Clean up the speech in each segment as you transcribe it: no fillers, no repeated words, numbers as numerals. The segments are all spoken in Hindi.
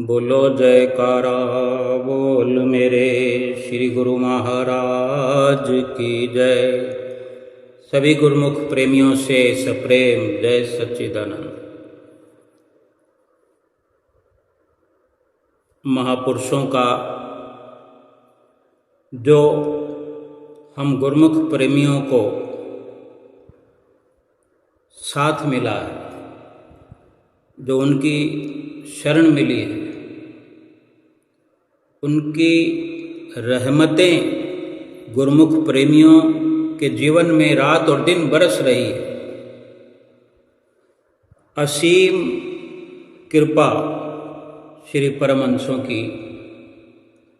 बोलो जयकारा बोल मेरे श्री गुरु महाराज की जय। सभी गुरुमुख प्रेमियों से सप्रेम जय सच्चिदानंद। महापुरुषों का जो हम गुरुमुख प्रेमियों को साथ मिला है, जो उनकी शरण मिली है, उनकी रहमतें गुरुमुख प्रेमियों के जीवन में रात और दिन बरस रही है। असीम कृपा श्री परमहंसों की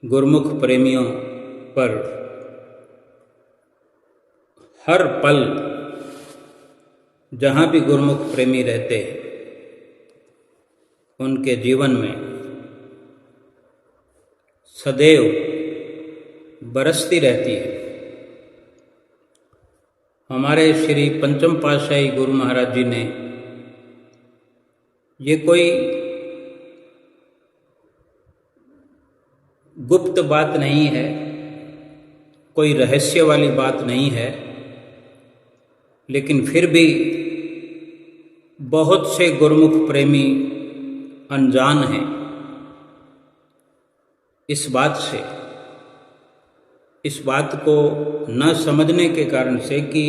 गुरुमुख प्रेमियों पर हर पल जहाँ भी गुरुमुख प्रेमी रहते हैं उनके जीवन में सदैव बरसती रहती है। हमारे श्री पंचम पातशाही गुरु महाराज जी ने ये कोई गुप्त बात नहीं है, कोई रहस्य वाली बात नहीं है, लेकिन फिर भी बहुत से गुरुमुख प्रेमी अनजान हैं इस बात से, इस बात को न समझने के कारण से कि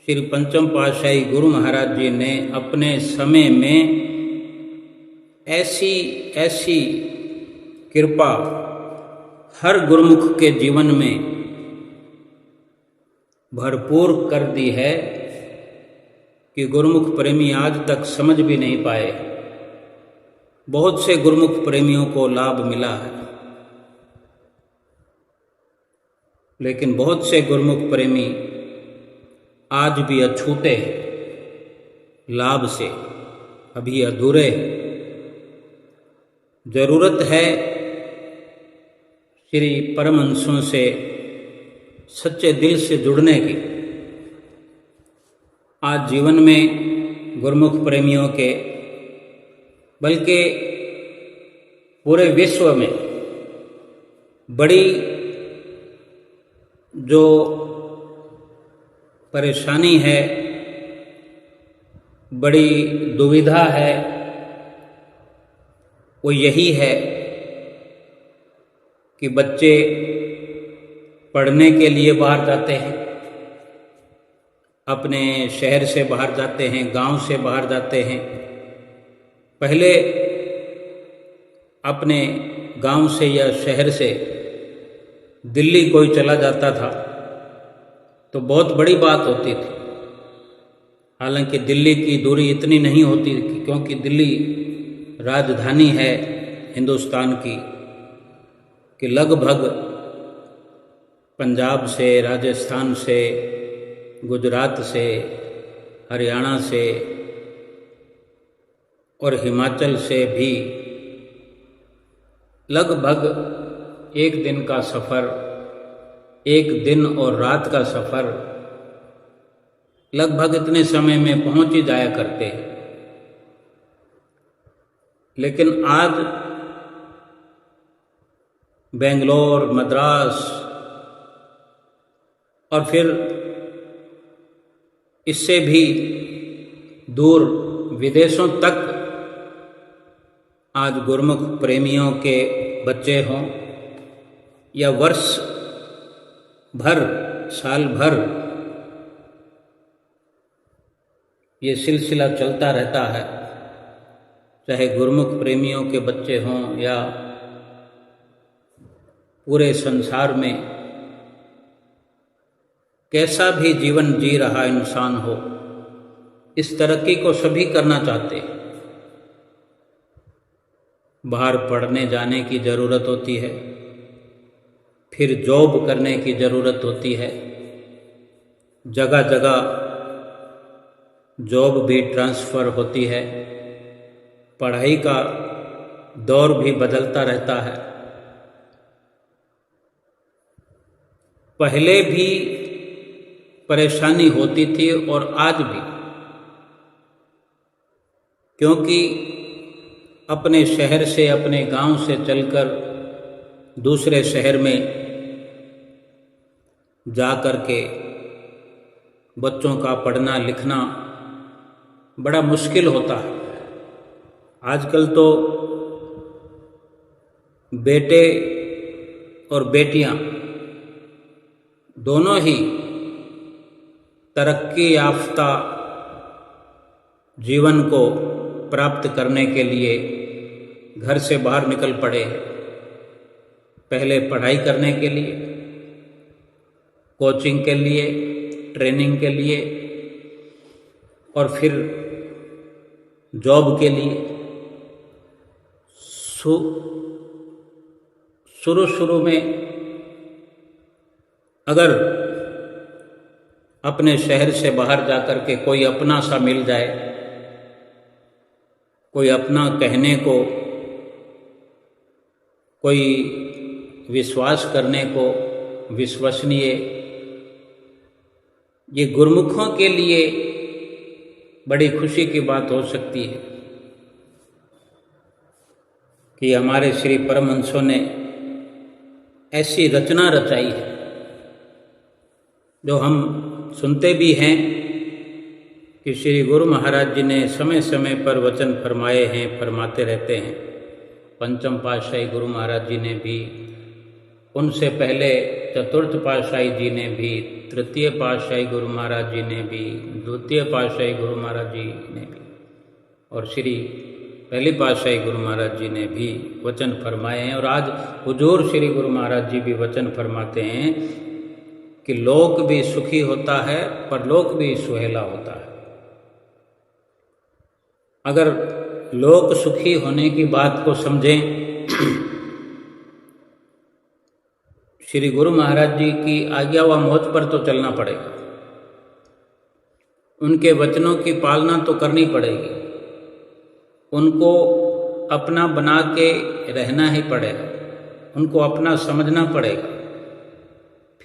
श्री पंचम पातशाही गुरु महाराज जी ने अपने समय में ऐसी ऐसी कृपा हर गुरुमुख के जीवन में भरपूर कर दी है कि गुरुमुख प्रेमी आज तक समझ भी नहीं पाए। बहुत से गुरुमुख प्रेमियों को लाभ मिला है, लेकिन बहुत से गुरुमुख प्रेमी आज भी अछूते हैं, लाभ से अभी अधूरे हैं। जरूरत है श्री परमहंसों से सच्चे दिल से जुड़ने की। आज जीवन में गुरुमुख प्रेमियों के, बल्कि पूरे विश्व में बड़ी जो परेशानी है, बड़ी दुविधा है, वो यही है कि बच्चे पढ़ने के लिए बाहर जाते हैं, अपने शहर से बाहर जाते हैं, गांव से बाहर जाते हैं। पहले अपने गांव से या शहर से दिल्ली कोई चला जाता था तो बहुत बड़ी बात होती थी। हालांकि दिल्ली की दूरी इतनी नहीं होती क्योंकि दिल्ली राजधानी है हिंदुस्तान की, कि लगभग पंजाब से, राजस्थान से, गुजरात से, हरियाणा से और हिमाचल से भी लगभग एक दिन का सफ़र, एक दिन और रात का सफ़र लगभग इतने समय में पहुंच ही जाया करते हैं। लेकिन आज बेंगलोर, मद्रास और फिर इससे भी दूर विदेशों तक आज गुरुमुख प्रेमियों के बच्चे हों या वर्ष भर, साल भर ये सिलसिला चलता रहता है। चाहे गुरुमुख प्रेमियों के बच्चे हों या पूरे संसार में कैसा भी जीवन जी रहा इंसान हो, इस तरक्की को सभी करना चाहते हैं। बाहर पढ़ने जाने की ज़रूरत होती है, फिर जॉब करने की ज़रूरत होती है, जगह जगह जॉब भी ट्रांसफ़र होती है, पढ़ाई का दौर भी बदलता रहता है। पहले भी परेशानी होती थी और आज भी, क्योंकि अपने शहर से, अपने गांव से चलकर दूसरे शहर में जा कर के बच्चों का पढ़ना लिखना बड़ा मुश्किल होता है। आजकल तो बेटे और बेटियां दोनों ही तरक्की याफ्ता जीवन को प्राप्त करने के लिए घर से बाहर निकल पड़े हैं। पहले पढ़ाई करने के लिए, कोचिंग के लिए, ट्रेनिंग के लिए और फिर जॉब के लिए। शुरू में अगर अपने शहर से बाहर जाकर के कोई अपना सा मिल जाए, कोई अपना कहने को, कोई विश्वास करने को विश्वसनीय, ये गुरुमुखों के लिए बड़ी खुशी की बात हो सकती है कि हमारे श्री परमहंसों ने ऐसी रचना रचाई है जो हम सुनते भी हैं कि श्री गुरु महाराज जी ने समय समय पर वचन फरमाए हैं, फरमाते रहते हैं। पंचम पातशाही गुरु महाराज जी ने भी, उनसे पहले चतुर्थ पातशाही जी ने भी, तृतीय पातशाही गुरु महाराज जी ने भी, द्वितीय पातशाही गुरु महाराज जी ने भी और श्री पहली पातशाही गुरु महाराज जी ने भी वचन फरमाए हैं। और आज हुजूर श्री गुरु महाराज जी भी वचन फरमाते हैं कि लोक भी सुखी होता है, परलोक भी सुहेला होता है। अगर लोक सुखी होने की बात को समझें, श्री गुरु महाराज जी की आज्ञा व मौज पर तो चलना पड़ेगा, उनके वचनों की पालना तो करनी पड़ेगी, उनको अपना बना के रहना ही पड़ेगा, उनको अपना समझना पड़ेगा।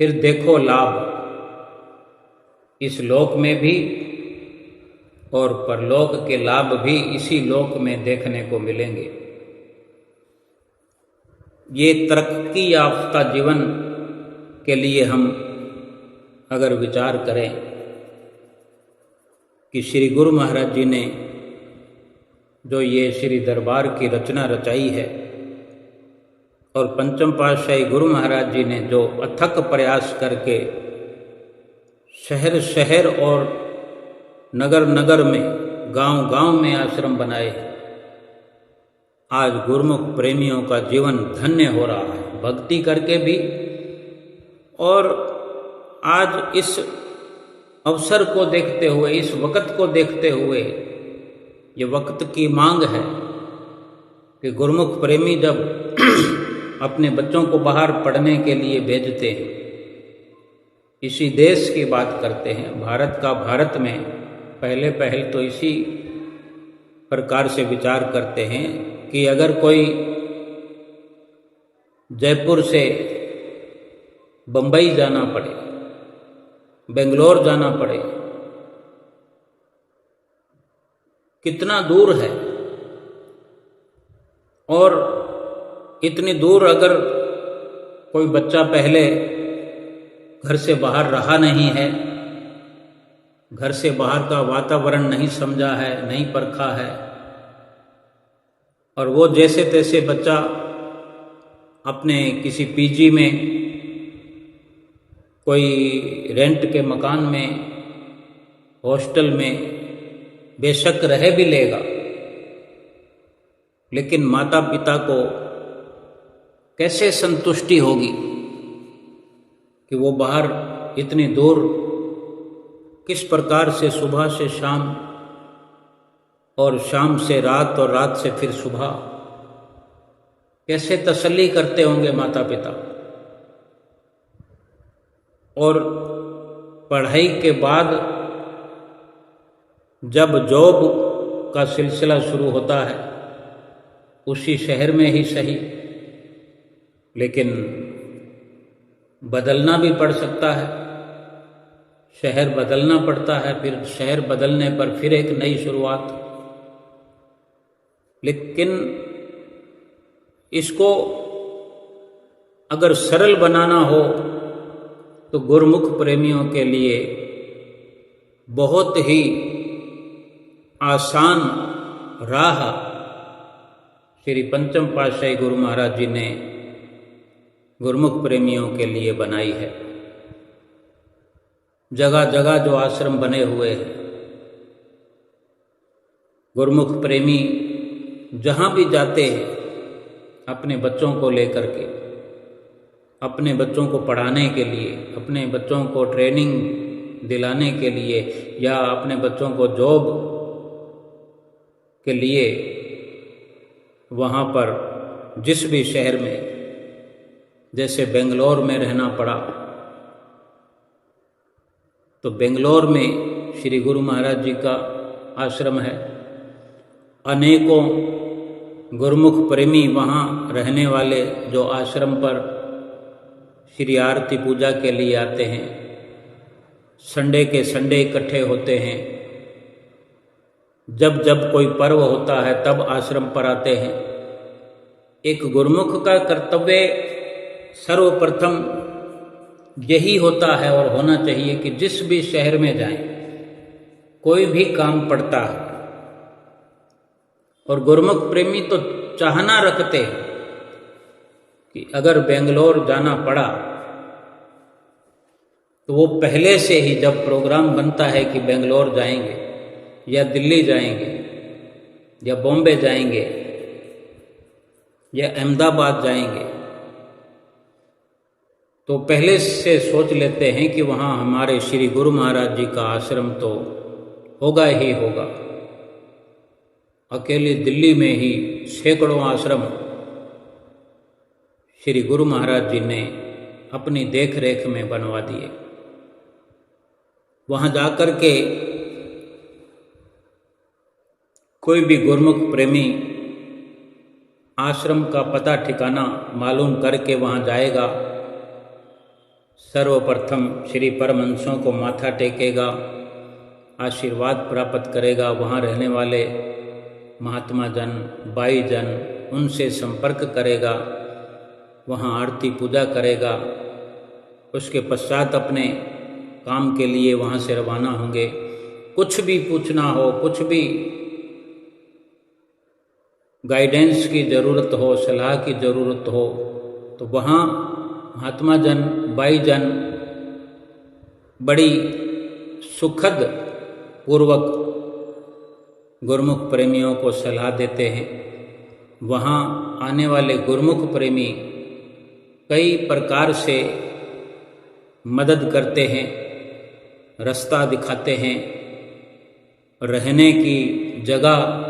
फिर देखो लाभ इस लोक में भी और परलोक के लाभ भी इसी लोक में देखने को मिलेंगे। ये तरक्की याफ्ता जीवन के लिए हम अगर विचार करें कि श्री गुरु महाराज जी ने जो ये श्री दरबार की रचना रचाई है और पंचम पातशाही गुरु महाराज जी ने जो अथक प्रयास करके शहर शहर और नगर नगर में, गांव गांव में आश्रम बनाए, आज गुरुमुख प्रेमियों का जीवन धन्य हो रहा है भक्ति करके भी। और आज इस अवसर को देखते हुए, इस वक्त को देखते हुए, ये वक्त की मांग है कि गुरुमुख प्रेमी जब अपने बच्चों को बाहर पढ़ने के लिए भेजते हैं, इसी देश की बात करते हैं, भारत का, भारत में पहले तो इसी प्रकार से विचार करते हैं कि अगर कोई जयपुर से बंबई जाना पड़े, बेंगलोर जाना पड़े, कितना दूर है। और इतनी दूर अगर कोई बच्चा पहले घर से बाहर रहा नहीं है, घर से बाहर का वातावरण नहीं समझा है, नहीं परखा है, और वो जैसे तैसे बच्चा अपने किसी पीजी में, कोई रेंट के मकान में, हॉस्टल में बेशक रह भी लेगा, लेकिन माता पिता को कैसे संतुष्टि होगी कि वो बाहर इतनी दूर किस प्रकार से सुबह से शाम और शाम से रात और रात से फिर सुबह कैसे तसल्ली करते होंगे माता पिता। और पढ़ाई के बाद जब जॉब का सिलसिला शुरू होता है, उसी शहर में ही सही, लेकिन बदलना भी पड़ सकता है, शहर बदलना पड़ता है, फिर शहर बदलने पर फिर एक नई शुरुआत। लेकिन इसको अगर सरल बनाना हो तो गुरुमुख प्रेमियों के लिए बहुत ही आसान राह श्री पंचम पातशाही गुरु महाराज जी ने गुरुमुख प्रेमियों के लिए बनाई है। जगह जगह जो आश्रम बने हुए हैं, गुरुमुख प्रेमी जहाँ भी जाते हैं अपने बच्चों को लेकर के, अपने बच्चों को पढ़ाने के लिए, अपने बच्चों को ट्रेनिंग दिलाने के लिए या अपने बच्चों को जॉब के लिए, वहाँ पर जिस भी शहर में, जैसे बेंगलोर में रहना पड़ा तो बेंगलोर में श्री गुरु महाराज जी का आश्रम है। अनेकों गुरुमुख प्रेमी वहाँ रहने वाले जो आश्रम पर श्री आरती पूजा के लिए आते हैं, संडे के संडे इकट्ठे होते हैं, जब जब कोई पर्व होता है तब आश्रम पर आते हैं। एक गुरुमुख का कर्तव्य सर्वप्रथम यही होता है और होना चाहिए कि जिस भी शहर में जाएं, कोई भी काम पड़ता है, और गुरुमुख प्रेमी तो चाहना रखते हैं कि अगर बेंगलोर जाना पड़ा तो वो पहले से ही जब प्रोग्राम बनता है कि बेंगलोर जाएंगे या दिल्ली जाएंगे या बॉम्बे जाएंगे या अहमदाबाद जाएंगे, तो पहले से सोच लेते हैं कि वहाँ हमारे श्री गुरु महाराज जी का आश्रम तो होगा ही होगा। अकेले दिल्ली में ही सैकड़ों आश्रम श्री गुरु महाराज जी ने अपनी देख रेख में बनवा दिए। वहाँ जाकर के कोई भी गुरुमुख प्रेमी आश्रम का पता ठिकाना मालूम करके वहाँ जाएगा, सर्वप्रथम श्री परमहंसों को माथा टेकेगा, आशीर्वाद प्राप्त करेगा। वहाँ रहने वाले महात्मा जन, बाई जन, उनसे संपर्क करेगा, वहाँ आरती पूजा करेगा। उसके पश्चात अपने काम के लिए वहाँ से रवाना होंगे। कुछ भी पूछना हो, कुछ भी गाइडेंस की ज़रूरत हो, सलाह की ज़रूरत हो, तो वहाँ महात्मा जन, बाई जन बड़ी सुखद पूर्वक गुरुमुख प्रेमियों को सलाह देते हैं। वहाँ आने वाले गुरुमुख प्रेमी कई प्रकार से मदद करते हैं, रास्ता दिखाते हैं, रहने की जगह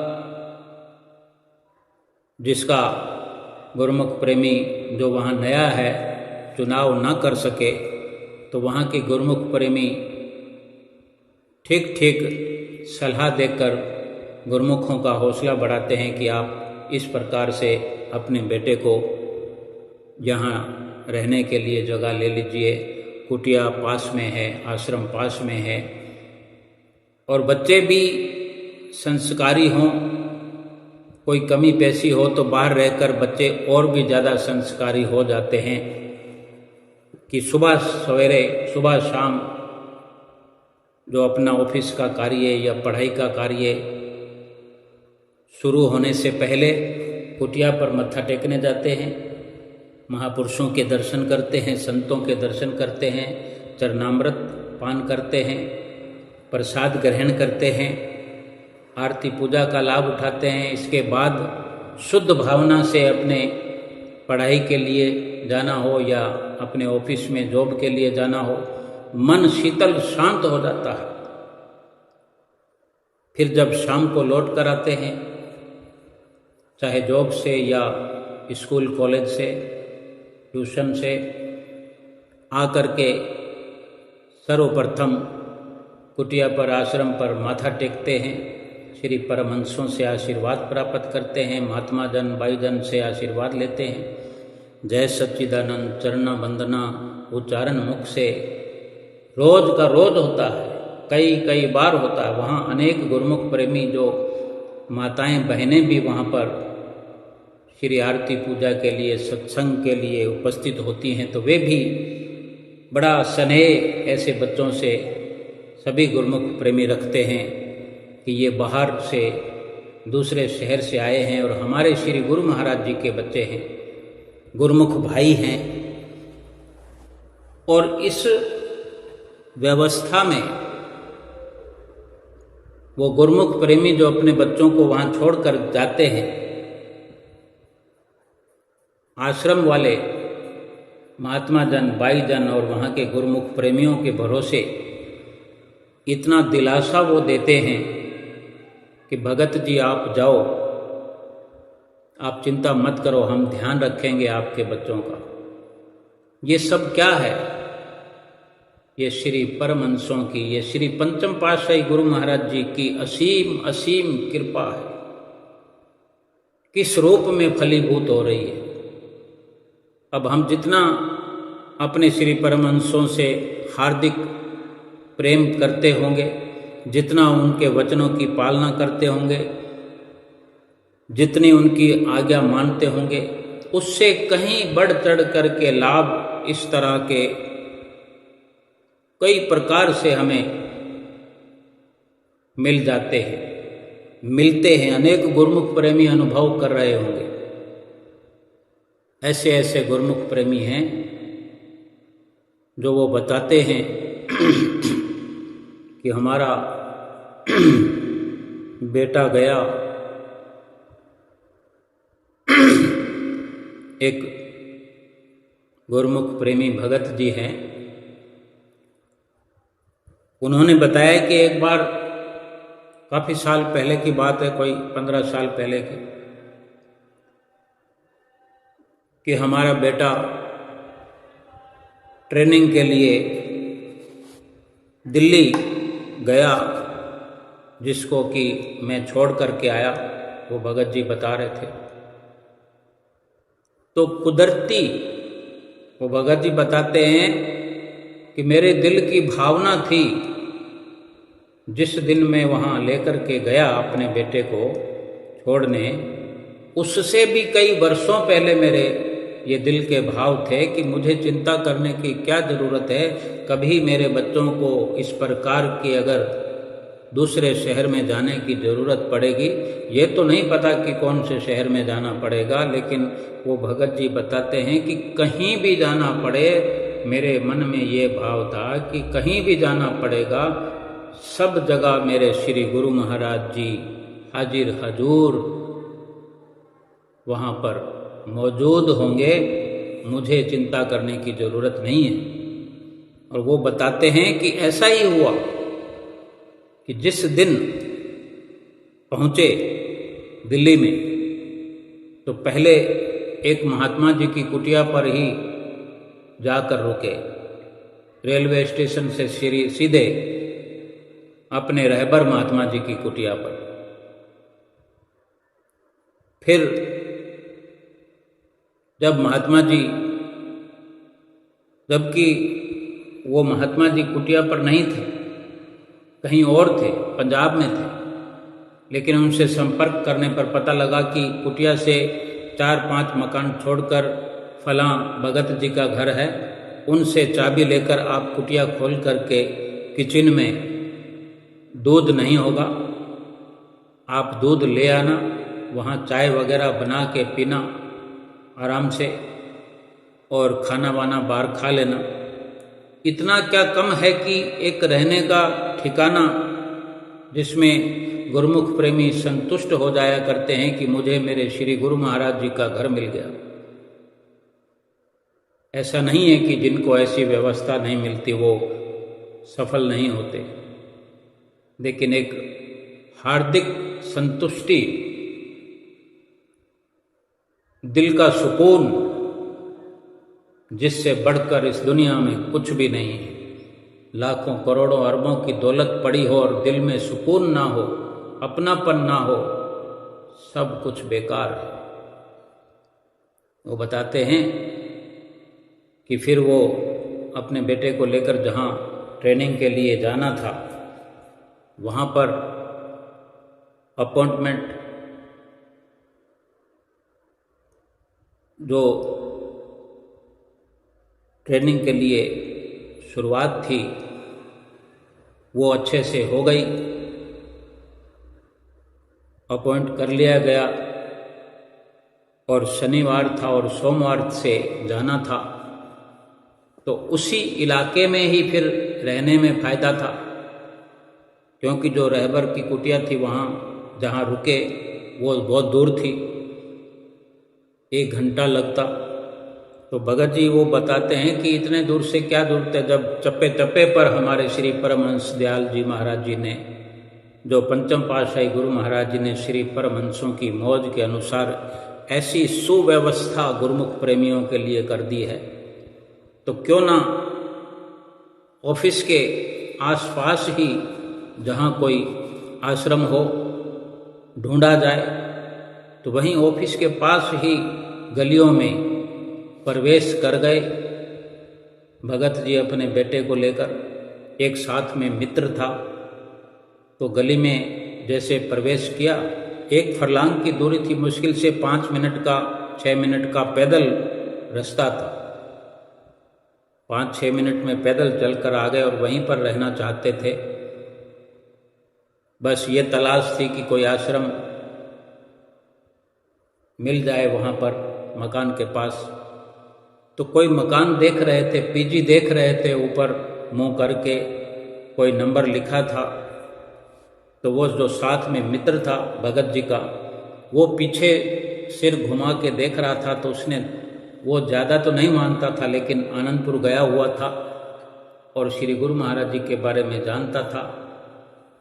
जिसका गुरुमुख प्रेमी जो वहाँ नया है चुनाव न कर सके, तो वहाँ के गुरुमुख प्रेमी ठीक ठीक सलाह देकर गुरुमुखों का हौसला बढ़ाते हैं कि आप इस प्रकार से अपने बेटे को यहाँ रहने के लिए जगह ले लीजिए, कुटिया पास में है, आश्रम पास में है, और बच्चे भी संस्कारी हों। कोई कमी पेशी हो तो बाहर रहकर बच्चे और भी ज़्यादा संस्कारी हो जाते हैं कि सुबह सवेरे, सुबह शाम जो अपना ऑफिस का कार्य या पढ़ाई का कार्य शुरू होने से पहले कुटिया पर मत्था टेकने जाते हैं, महापुरुषों के दर्शन करते हैं, संतों के दर्शन करते हैं, चरणामृत पान करते हैं, प्रसाद ग्रहण करते हैं, आरती पूजा का लाभ उठाते हैं। इसके बाद शुद्ध भावना से अपने पढ़ाई के लिए जाना हो या अपने ऑफिस में जॉब के लिए जाना हो, मन शीतल शांत हो जाता है। फिर जब शाम को लौट कर आते हैं, चाहे जॉब से या स्कूल कॉलेज से, ट्यूशन से, आकर के सर्वप्रथम कुटिया पर, आश्रम पर माथा टेकते हैं, श्री परमहंसों से आशीर्वाद प्राप्त करते हैं, महात्मा जन, बाई जन से आशीर्वाद लेते हैं। जय सच्चिदानंद चरणा वंदना उच्चारण मुख से रोज का रोज होता है, कई कई बार होता है। वहाँ अनेक गुरुमुख प्रेमी जो माताएं बहनें भी वहाँ पर श्री आरती पूजा के लिए, सत्संग के लिए उपस्थित होती हैं, तो वे भी बड़ा स्नेह ऐसे बच्चों से सभी गुरुमुख प्रेमी रखते हैं कि ये बाहर से दूसरे शहर से आए हैं और हमारे श्री गुरु महाराज जी के बच्चे हैं, गुरुमुख भाई हैं। और इस व्यवस्था में वो गुरुमुख प्रेमी जो अपने बच्चों को वहाँ छोड़कर जाते हैं, आश्रम वाले महात्मा जन, बाई जन और वहाँ के गुरुमुख प्रेमियों के भरोसे इतना दिलासा वो देते हैं कि भगत जी आप जाओ, आप चिंता मत करो, हम ध्यान रखेंगे आपके बच्चों का। ये सब क्या है? ये श्री परमहंसों की, ये श्री पंचम पातशाही गुरु महाराज जी की असीम असीम कृपा है। किस रूप में फलीभूत हो रही है। अब हम जितना अपने श्री परमहंसों से हार्दिक प्रेम करते होंगे, जितना उनके वचनों की पालना करते होंगे, जितनी उनकी आज्ञा मानते होंगे, उससे कहीं बढ़ चढ़ करके लाभ इस तरह के कई प्रकार से हमें मिल जाते हैं, मिलते हैं। अनेक गुरुमुख प्रेमी अनुभव कर रहे होंगे। ऐसे ऐसे गुरुमुख प्रेमी हैं जो वो बताते हैं कि हमारा बेटा गया, एक गुरुमुख प्रेमी भगत जी हैं, उन्होंने बताया कि एक बार काफ़ी साल पहले की बात है, कोई 15 साल पहले की, कि हमारा बेटा ट्रेनिंग के लिए दिल्ली गया, जिसको कि मैं छोड़ करके आया, वो भगत जी बता रहे थे। तो कुदरती वो भगत जी बताते हैं कि मेरे दिल की भावना थी, जिस दिन मैं वहाँ लेकर के गया अपने बेटे को छोड़ने, उससे भी कई वर्षों पहले मेरे ये दिल के भाव थे कि मुझे चिंता करने की क्या ज़रूरत है। कभी मेरे बच्चों को इस प्रकार की अगर दूसरे शहर में जाने की ज़रूरत पड़ेगी, ये तो नहीं पता कि कौन से शहर में जाना पड़ेगा, लेकिन वो भगत जी बताते हैं कि कहीं भी जाना पड़े, मेरे मन में ये भाव था कि कहीं भी जाना पड़ेगा, सब जगह मेरे श्री गुरु महाराज जी हाजिर हजूर वहाँ पर मौजूद होंगे, मुझे चिंता करने की ज़रूरत नहीं है। और वो बताते हैं कि ऐसा ही हुआ कि जिस दिन पहुँचे दिल्ली में, तो पहले एक महात्मा जी की कुटिया पर ही जाकर रुके। रेलवे स्टेशन से सीधे अपने रहबर महात्मा जी की कुटिया पर। फिर जब महात्मा जी, जबकि वो महात्मा जी कुटिया पर नहीं थे, कहीं और थे, पंजाब में थे, लेकिन उनसे संपर्क करने पर पता लगा कि कुटिया से 4-5 मकान छोड़कर फलां भगत जी का घर है, उनसे चाबी लेकर आप कुटिया खोल करके किचन में दूध नहीं होगा, आप दूध ले आना, वहाँ चाय वगैरह बना के पीना आराम से, और खाना वाना बाहर खा लेना। इतना क्या कम है कि एक रहने का ठिकाना जिसमें गुरुमुख प्रेमी संतुष्ट हो जाया करते हैं कि मुझे मेरे श्री गुरु महाराज जी का घर मिल गया। ऐसा नहीं है कि जिनको ऐसी व्यवस्था नहीं मिलती वो सफल नहीं होते, लेकिन एक हार्दिक संतुष्टि, दिल का सुकून, जिससे बढ़कर इस दुनिया में कुछ भी नहीं है। लाखों करोड़ों अरबों की दौलत पड़ी हो और दिल में सुकून ना हो, अपनापन ना हो, सब कुछ बेकार है। वो बताते हैं कि फिर वो अपने बेटे को लेकर जहाँ ट्रेनिंग के लिए जाना था, वहाँ पर अपॉइंटमेंट जो ट्रेनिंग के लिए शुरुआत थी वो अच्छे से हो गई, अपॉइंट कर लिया गया और शनिवार था और सोमवार से जाना था। तो उसी इलाके में ही फिर रहने में फ़ायदा था, क्योंकि जो रहबर की कुटिया थी वहाँ जहाँ रुके वो बहुत दूर थी, 1 घंटा लगता। तो भगत जी वो बताते हैं कि इतने दूर से क्या दूर थे, जब चप्पे चप्पे पर हमारे श्री परमहंस दयाल जी महाराज जी ने, जो पंचम पातशाही गुरु महाराज जी ने श्री परमहंसों की मौज के अनुसार ऐसी सुव्यवस्था गुरुमुख प्रेमियों के लिए कर दी है, तो क्यों ना ऑफिस के आसपास ही जहाँ कोई आश्रम हो ढूंढा जाए। तो वहीं ऑफिस के पास ही गलियों में प्रवेश कर गए भगत जी अपने बेटे को लेकर, एक साथ में मित्र था। तो गली में जैसे प्रवेश किया, 1 फरलांग की दूरी थी, मुश्किल से 5 मिनट का 6 मिनट का पैदल रास्ता था। 5-6 मिनट में पैदल चलकर आ गए और वहीं पर रहना चाहते थे। बस ये तलाश थी कि कोई आश्रम मिल जाए वहाँ पर मकान के पास। तो कोई मकान देख रहे थे, पीजी देख रहे थे, ऊपर मुंह करके कोई नंबर लिखा था। तो वो जो साथ में मित्र था भगत जी का, वो पीछे सिर घुमा के देख रहा था। तो उसने, वो ज़्यादा तो नहीं मानता था लेकिन आनंदपुर गया हुआ था और श्री गुरु महाराज जी के बारे में जानता था,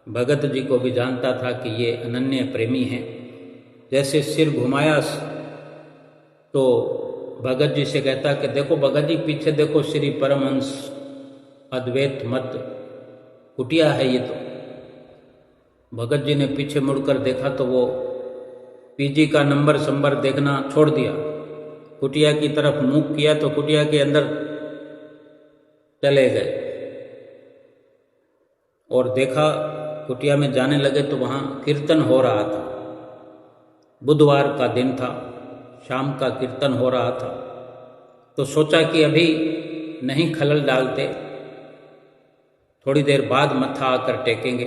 भगत जी को भी जानता था कि ये अनन्य प्रेमी हैं। जैसे सिर घुमाया तो भगत जी से कहता कि देखो भगत जी पीछे देखो, श्री परमहंस अद्वैत मत कुटिया है ये। तो भगत जी ने पीछे मुड़कर देखा तो वो पीजी का नंबर संबर देखना छोड़ दिया, कुटिया की तरफ मुंह किया तो कुटिया के अंदर चले गए और देखा, कुटिया में जाने लगे तो वहाँ कीर्तन हो रहा था। बुधवार का दिन था, शाम का कीर्तन हो रहा था। तो सोचा कि अभी नहीं खलल डालते, थोड़ी देर बाद मत्था आकर टेकेंगे,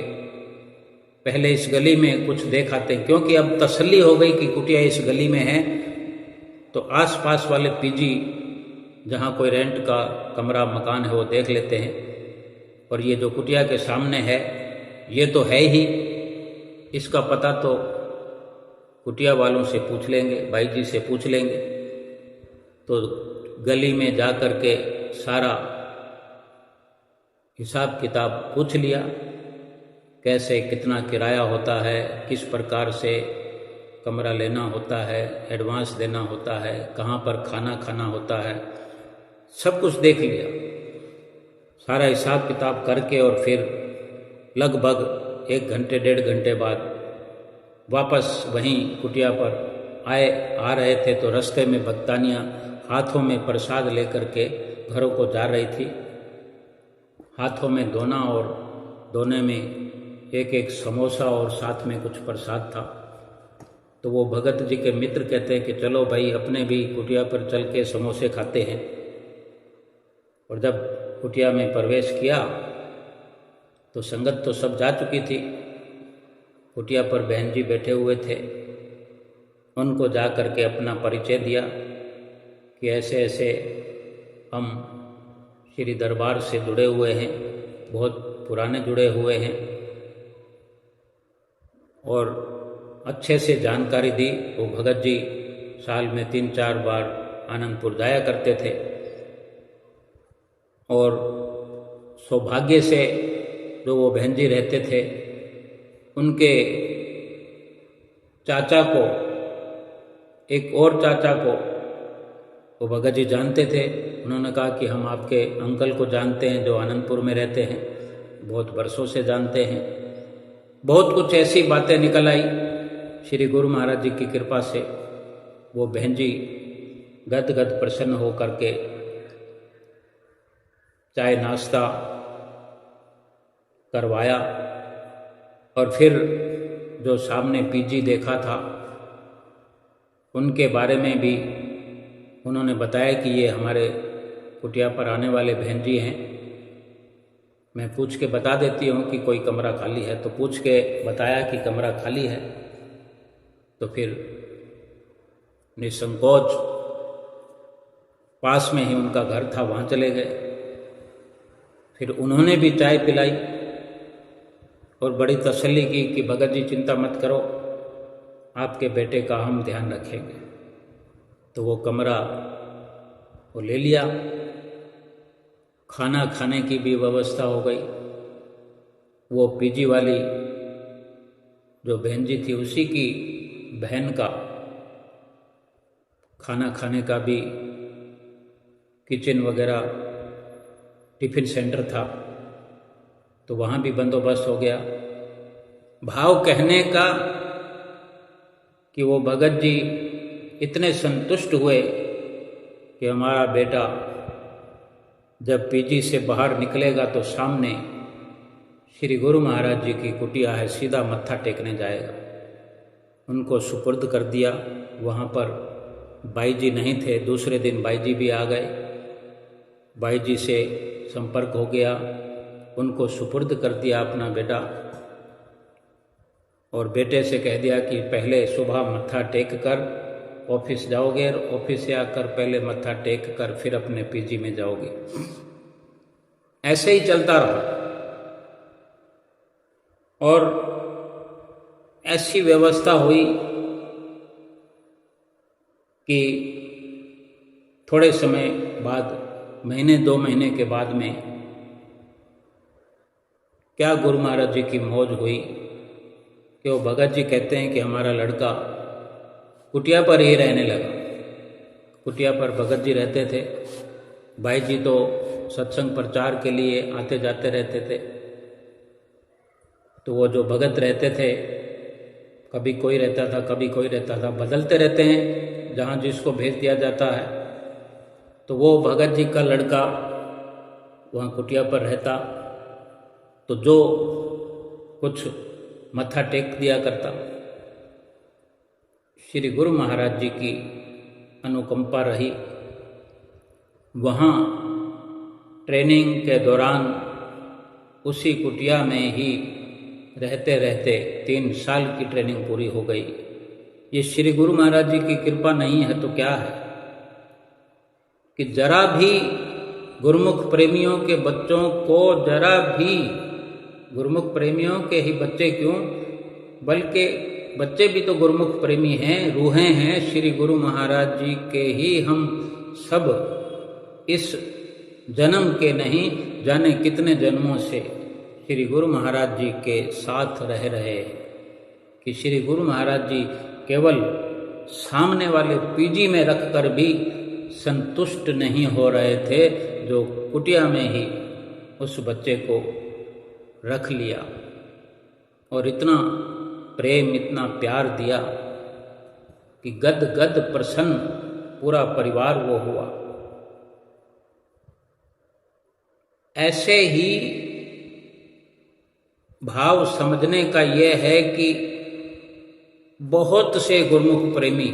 पहले इस गली में कुछ देख आते हैं। क्योंकि अब तसल्ली हो गई कि कुटिया इस गली में है, तो आसपास वाले पीजी जहाँ कोई रेंट का कमरा मकान है वो देख लेते हैं। और ये जो कुटिया के सामने है ये तो है ही, इसका पता तो कुटिया वालों से पूछ लेंगे, भाई जी से पूछ लेंगे। तो गली में जा कर के सारा हिसाब किताब पूछ लिया, कैसे कितना किराया होता है, किस प्रकार से कमरा लेना होता है, एडवांस देना होता है, कहाँ पर खाना खाना होता है, सब कुछ देख लिया। सारा हिसाब किताब करके और फिर लगभग 1 घंटे 1.5 घंटे बाद वापस वहीं कुटिया पर आ रहे थे। तो रास्ते में भक्तानियाँ हाथों में प्रसाद लेकर के घरों को जा रही थी। हाथों में दोना और दोने में 1-1 समोसा और साथ में कुछ प्रसाद था। तो वो भगत जी के मित्र कहते हैं कि चलो भाई अपने भी कुटिया पर चल के समोसे खाते हैं। और जब कुटिया में प्रवेश किया तो संगत तो सब जा चुकी थी, कुटिया पर बहन जी बैठे हुए थे। उनको जा कर के अपना परिचय दिया कि ऐसे ऐसे हम श्री दरबार से जुड़े हुए हैं, बहुत पुराने जुड़े हुए हैं, और अच्छे से जानकारी दी। वो भगत जी साल में 3-4 बार आनंदपुर जाया करते थे और सौभाग्य से जो वो बहन जी रहते थे उनके चाचा को, एक और चाचा को वो भगत जी जानते थे। उन्होंने कहा कि हम आपके अंकल को जानते हैं जो आनंदपुर में रहते हैं, बहुत वर्षों से जानते हैं। बहुत कुछ ऐसी बातें निकल आई श्री गुरु महाराज जी की कृपा से। वो बहन जी गदगद प्रसन्न हो करके चाय नाश्ता करवाया और फिर जो सामने पीजी देखा था उनके बारे में भी उन्होंने बताया कि ये हमारे कुटिया पर आने वाले बहन जी हैं। मैं पूछ के बता देती हूँ कि कोई कमरा खाली है, तो पूछ के बताया कि कमरा खाली है। तो फिर निसंकोच पास में ही उनका घर था, वहाँ चले गए। फिर उन्होंने भी चाय पिलाई और बड़ी तसल्ली की कि भगत जी चिंता मत करो, आपके बेटे का हम ध्यान रखेंगे। तो वो कमरा वो ले लिया, खाना खाने की भी व्यवस्था हो गई। वो पीजी वाली जो बहन जी थी उसी की बहन का खाना खाने का भी किचन वगैरह टिफ़िन सेंटर था, तो वहाँ भी बंदोबस्त हो गया। भाव कहने का कि वो भगत जी इतने संतुष्ट हुए कि हमारा बेटा जब पीजी से बाहर निकलेगा तो सामने श्री गुरु महाराज जी की कुटिया है, सीधा मत्था टेकने जाएगा। उनको सुपुर्द कर दिया। वहाँ पर बाई जी नहीं थे, दूसरे दिन बाई जी भी आ गए। बाई जी से संपर्क हो गया, उनको सुपुर्द कर दिया अपना बेटा, और बेटे से कह दिया कि पहले सुबह मत्था टेक कर ऑफिस जाओगे, और ऑफिस से आकर पहले मत्था टेक कर फिर अपने पीजी में जाओगे। ऐसे ही चलता रहा और ऐसी व्यवस्था हुई कि थोड़े समय बाद, महीने 2 महीने के बाद में क्या गुरु महाराज जी की मौज हुई कि वो भगत जी कहते हैं कि हमारा लड़का कुटिया पर ही रहने लगा। कुटिया पर भगत जी रहते थे, भाई जी तो सत्संग प्रचार के लिए आते जाते रहते थे। तो वो जो भगत रहते थे, कभी कोई रहता था कभी कोई रहता था, बदलते रहते हैं जहाँ जिसको भेज दिया जाता है। तो वो भगत जी का लड़का वहाँ कुटिया पर रहता, तो जो कुछ मत्था टेक दिया करता। श्री गुरु महाराज जी की अनुकंपा रही। वहाँ ट्रेनिंग के दौरान उसी कुटिया में ही रहते रहते 3 साल की ट्रेनिंग पूरी हो गई। ये श्री गुरु महाराज जी की कृपा नहीं है तो क्या है कि जरा भी गुरुमुख प्रेमियों के बच्चों को, जरा भी गुरुमुख प्रेमियों के ही बच्चे क्यों, बल्कि बच्चे भी तो गुरुमुख प्रेमी हैं, रूहें हैं श्री गुरु महाराज जी के ही। हम सब इस जन्म के नहीं जाने कितने जन्मों से श्री गुरु महाराज जी के साथ रह रहे हैं कि श्री गुरु महाराज जी केवल सामने वाले पीजी में रखकर भी संतुष्ट नहीं हो रहे थे, जो कुटिया में ही उस बच्चे को रख लिया और इतना प्रेम, इतना प्यार दिया कि गद गद प्रसन्न पूरा परिवार वो हुआ। ऐसे ही भाव समझने का ये है कि बहुत से गुरुमुख प्रेमी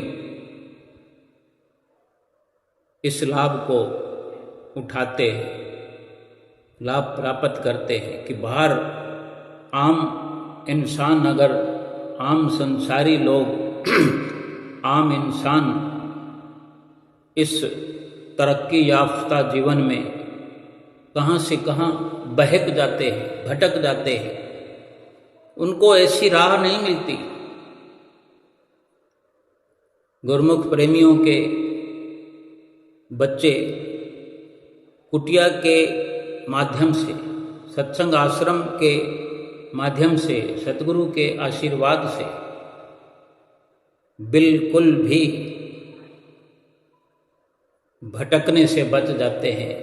इस लाभ को उठाते हैं, लाभ प्राप्त करते हैं कि बाहर आम इंसान, अगर आम संसारी लोग, आम इंसान इस तरक्की याफ्ता जीवन में कहाँ से कहाँ बहक जाते हैं, भटक जाते हैं, उनको ऐसी राह नहीं मिलती। गुरुमुख प्रेमियों के बच्चे कुटिया के माध्यम से, सत्संग आश्रम के माध्यम से, सतगुरु के आशीर्वाद से बिल्कुल भी भटकने से बच जाते हैं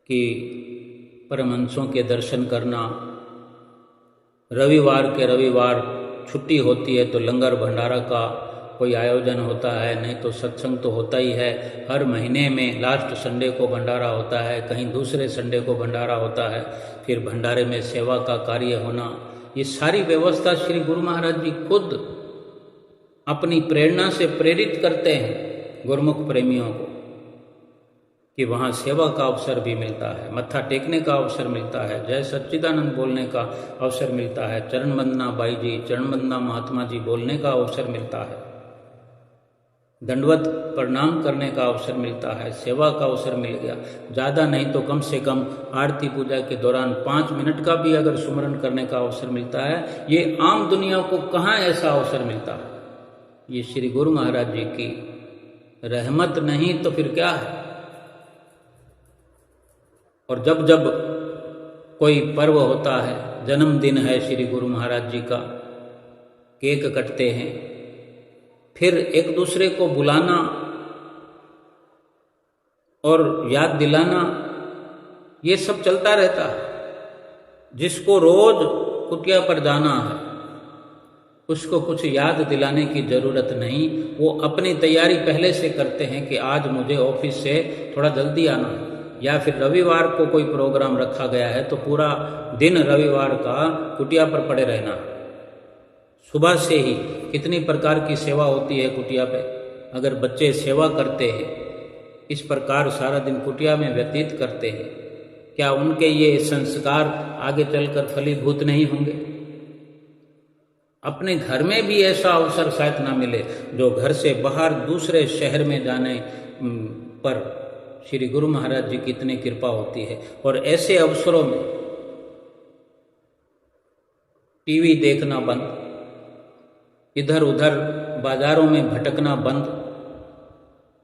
कि परमहंसों के दर्शन करना, रविवार के रविवार छुट्टी होती है तो लंगर भंडारा का कोई आयोजन होता है, नहीं तो सत्संग तो होता ही है। हर महीने में लास्ट संडे को भंडारा होता है, कहीं दूसरे संडे को भंडारा होता है, फिर भंडारे में सेवा का कार्य होना, ये सारी व्यवस्था श्री गुरु महाराज जी खुद अपनी प्रेरणा से प्रेरित करते हैं गुरुमुख प्रेमियों को कि वहाँ सेवा का अवसर भी मिलता है, मत्था टेकने का अवसर मिलता है, जय सच्चिदानंद बोलने का अवसर मिलता है, चरण वंदना बाई जी, चरण वंदना महात्मा जी बोलने का अवसर मिलता है, दंडवत प्रणाम करने का अवसर मिलता है, सेवा का अवसर मिल गया। ज़्यादा नहीं तो कम से कम आरती पूजा के दौरान 5 मिनट का भी अगर सुमरन करने का अवसर मिलता है, ये आम दुनिया को कहाँ ऐसा अवसर मिलता है। ये श्री गुरु महाराज जी की रहमत नहीं तो फिर क्या है। और जब जब कोई पर्व होता है, जन्मदिन है श्री गुरु महाराज जी का, केक कटते हैं, फिर एक दूसरे को बुलाना और याद दिलाना, ये सब चलता रहता है। जिसको रोज कुटिया पर जाना है उसको कुछ याद दिलाने की ज़रूरत नहीं, वो अपनी तैयारी पहले से करते हैं कि आज मुझे ऑफिस से थोड़ा जल्दी आना है, या फिर रविवार को कोई प्रोग्राम रखा गया है तो पूरा दिन रविवार का कुटिया पर पड़े रहना। सुबह से ही कितनी प्रकार की सेवा होती है कुटिया पे। अगर बच्चे सेवा करते हैं, इस प्रकार सारा दिन कुटिया में व्यतीत करते हैं, क्या उनके ये संस्कार आगे चलकर फलीभूत नहीं होंगे। अपने घर में भी ऐसा अवसर शायद ना मिले, जो घर से बाहर दूसरे शहर में जाने पर श्री गुरु महाराज जी की इतनी कृपा होती है। और ऐसे अवसरों में टीवी देखना बंद, इधर उधर बाजारों में भटकना बंद।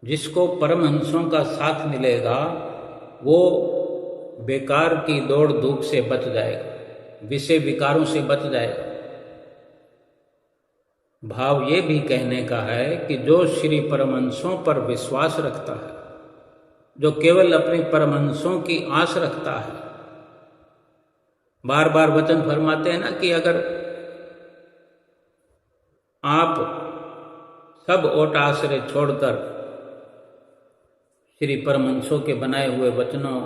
जिसको परमहंसों का साथ मिलेगा वो बेकार की दौड़ धूप से बच जाएगा, विषय विकारों से बच जाएगा। भाव ये भी कहने का है कि जो श्री परमहंसों पर विश्वास रखता है, जो केवल अपने परमहंसों की आस रखता है, बार बार वचन फरमाते हैं ना कि अगर आप सब ओट आश्रय छोड़कर श्री परमहंसों के बनाए हुए वचनों